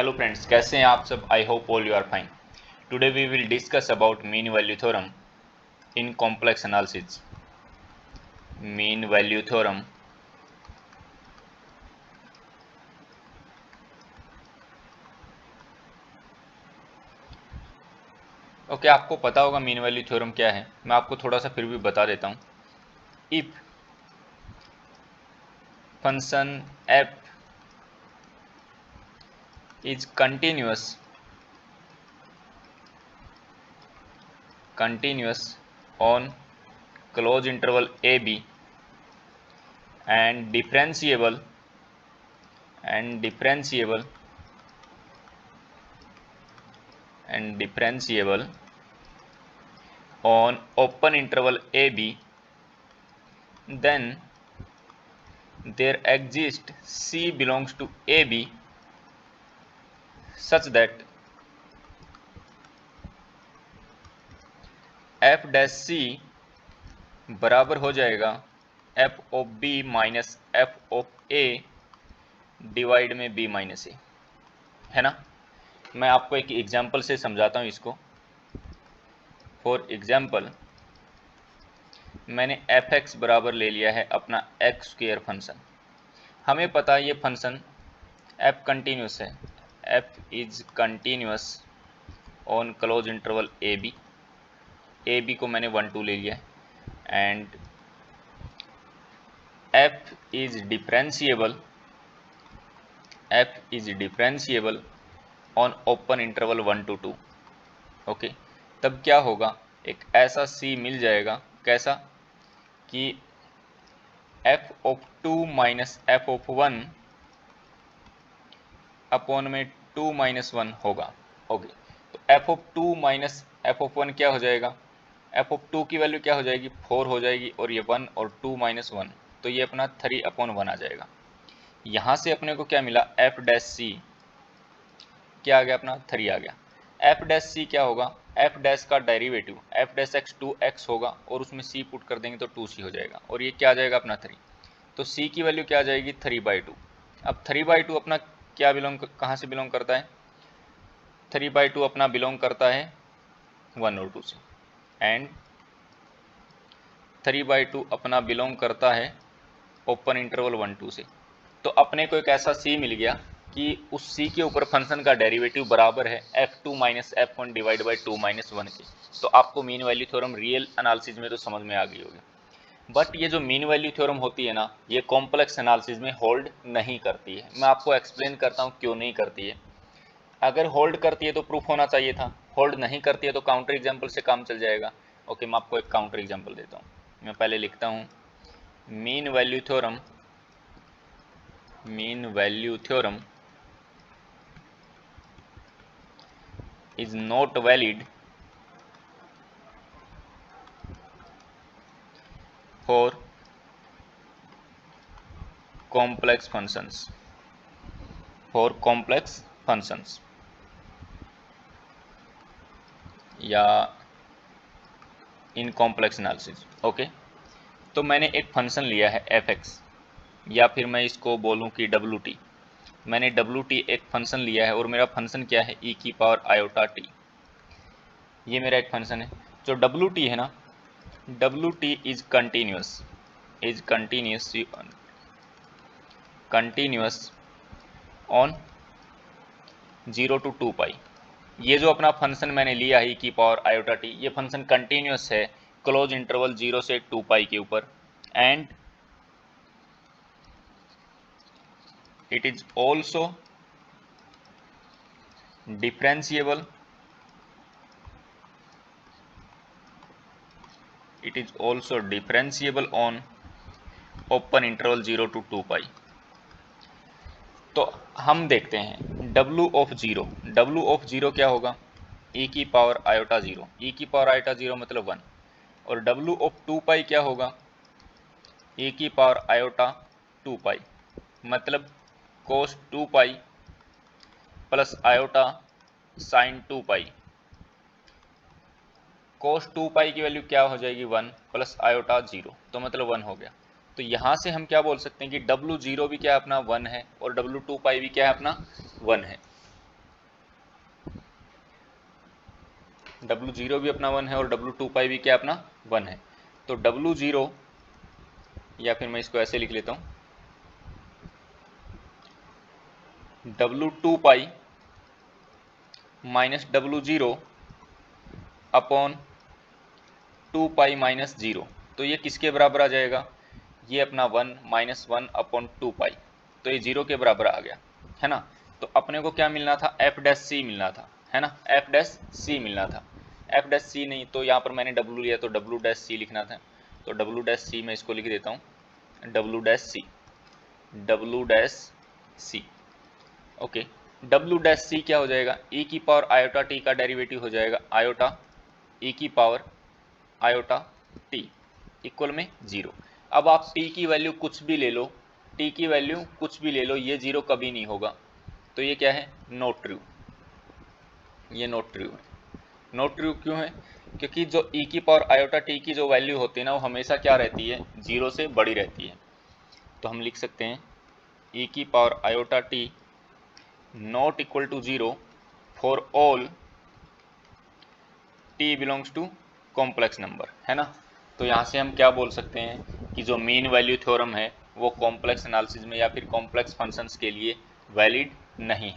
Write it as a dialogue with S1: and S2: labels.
S1: Hello friends, कैसे हैं आप सब। I hope all you are fine. Today we will discuss about mean value theorem in complex analysis. Mean value theorem okay, आपको पता होगा mean value theorem क्या है। मैं आपको थोड़ा सा फिर भी बता देता हूँ। If function F is continuous on closed interval AB and differentiable on open interval AB, then there exists C belongs to AB such that f dash C बराबर हो जाएगा f of b minus f of a divide में b minus a, है ना। मैं आपको एक example से समझाता हूँ इसको। फॉर एग्जांपल, मैंने fx बराबर ले लिया है अपना एक्स स्क्वायर फंक्शन। हमें पता है ये फंक्शन f कंटिन्यूस है। f is continuous on closed interval A B को मैंने 1 2 ले लिया है and f is differentiable on open interval 1 to 2। Okay, तब क्या होगा, एक ऐसा c मिल जाएगा। कैसा कि f of 2 minus f of 1 upon में 2 माइनस 1 होगा। ओके, तो f of 2 minus f of 1 क्या हो जाएगा, f ऑफ 2 की वैल्यू क्या हो जाएगी, 4 हो जाएगी, और ये 1 और 2 माइनस 1 तो ये अपना 3 अपॉन 1 आ जाएगा। यहाँ से अपने को क्या मिला, f डैश सी क्या आ गया, अपना 3 आ गया। f डैश सी क्या होगा, f डैश का derivative f dash x 2x होगा और उसमें c पुट कर देंगे तो 2c हो जाएगा, और ये क्या आ जाएगा अपना 3। तो c की वैल्यू क्या आ जाएगी, 3/2। अब 3/2 अपना क्या कहाँ से बिलोंग करता है, 3/2 अपना बिलोंग करता है 1 और 2 से, एंड 3/2 अपना बिलोंग करता है ओपन इंटरवल 1 2 से। तो अपने को एक ऐसा c मिल गया कि उस c के ऊपर फंक्शन का डेरिवेटिव बराबर है f2 minus f1 divide by 2 minus 1 के। तो आपको mean value theorem real analysis में तो समझ में आ गई होगी, बट ये जो मीन वैल्यू थ्योरम होती है ना, ये कॉम्प्लेक्स एनालिसिस में होल्ड नहीं करती है। मैं आपको एक्सप्लेन करता हूँ क्यों नहीं करती है। अगर होल्ड करती है तो प्रूफ होना चाहिए था, होल्ड नहीं करती है तो काउंटर एग्जाम्पल से काम चल जाएगा। ओके, मैं आपको एक काउंटर एग्जाम्पल देता हूँ। मैं पहले लिखता हूँ, mean value theorem is not valid for complex functions या इन कॉम्प्लेक्स एनालिसिस। ओके, तो मैंने एक फंक्शन लिया है fx, या फिर मैं इसको बोलूं कि wt। मैंने wt एक फंक्शन लिया है और मेरा फंक्शन क्या है, e की पावर आयोटा t। ये मेरा एक फंक्शन है। जो wt है ना, wt is continuous on 0 to 2 पाई। ये जो अपना फंक्शन मैंने लिया है e की पावर आयोटा टी, ये फंक्शन कंटिन्यूस है क्लोज इंटरवल 0 से 2 पाई के ऊपर, and it is also differentiable on open interval 0 to 2 पाई। तो हम देखते हैं w ऑफ 0 क्या होगा, e की पावर आयोटा 0, e की पावर आयोटा 0 मतलब 1, और w ऑफ 2 पाई क्या होगा, e की पावर आयोटा 2 पाई मतलब cos 2 pi plus iota sine 2 पाई। cos 2 पाई की वैल्यू क्या हो जाएगी, 1 प्लस आयोटा 0, तो मतलब 1 हो गया। तो यहाँ से हम क्या बोल सकते हैं कि w0 भी क्या है अपना 1 है, और w2 पाई भी क्या है अपना 1 है। W0 भी अपना 1 है और W2 पाई भी क्या अपना 1 है। तो W0, या फिर मैं इसको ऐसे लिख लेता हूँ, W2 pi minus W0 upon 2 pi minus 0। तो ये किसके बराबर आ जाएगा, ये अपना 1 माइनस 1 अपॉन 2 पाई, तो ये 0 के बराबर आ गया, है ना। तो अपने को क्या मिलना था, एफ डैश सी मिलना था, है ना, एफ डैश सी मिलना था। एफ डैश सी नहीं, तो यहाँ पर मैंने W लिया तो W डैश सी लिखना था। तो W डैश सी मैं इसको लिख देता हूँ, W dash C, W dash C. Okay, W dash C क्या हो जाएगा, e की पावर आयोटा टी का डेरिवेटिव हो जाएगा, आयोटा e की पावर आयोटा टी इक्वल में 0। अब आप t की वैल्यू कुछ भी ले लो, t की वैल्यू कुछ भी ले लो, ये 0 कभी नहीं होगा। तो ये क्या है, नॉट ट्रू, ये नॉट ट्रू है। नॉट ट्रू क्यों है, क्योंकि जो e की पावर आयोटा टी की जो वैल्यू होती है ना, वो हमेशा क्या रहती है, 0 से बड़ी रहती है। तो हम लिख सकते हैं e की power iota t not equal to 0 for all t belongs to complex number, है ना। तो यहाँ से हम क्या बोल सकते हैं कि जो मीन वैल्यू थ्योरम है वो कॉम्प्लेक्स एनालिसिस में या फिर कॉम्प्लेक्स फंक्शंस के लिए वैलिड नहीं है।